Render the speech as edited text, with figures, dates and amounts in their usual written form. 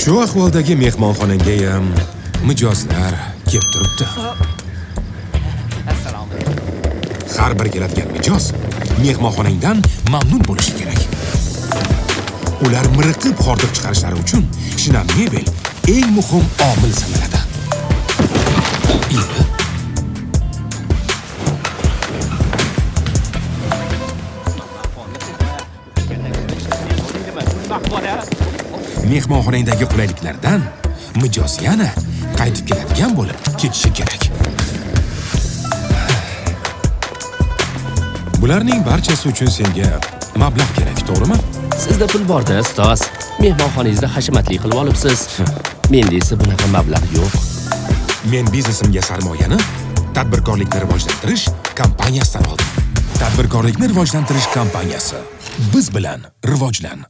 Shu ahvoldagi mehmonxonangga ham mijozlar kelib turibdi. Har bir keladigan mijoz mehmonxonangdan mamnun bo'lishi kerak. Ular miriqib hordiq chiqarishlari uchun shinam mebel eng muhim omil sanaladi. Mehmonxonangdagi qulayliklardan mijoz yana qaytib keladigan bo'lib ketishi kerak. Bularning barchasi uchun senga mablag' kerak, to'g'rimi? Sizda pul bor-da, ustoz. Mehmonxonangizda hashamatli qilib olibsiz. Menda esa bunaqa mablag' yo'q. Men biznesimga sarmoyani tadbirkorlikni rivojlantirish kompaniyasidan oldim. Tadbirkorlikni rivojlantirish kompaniyasi. Biz bilan rivojlan.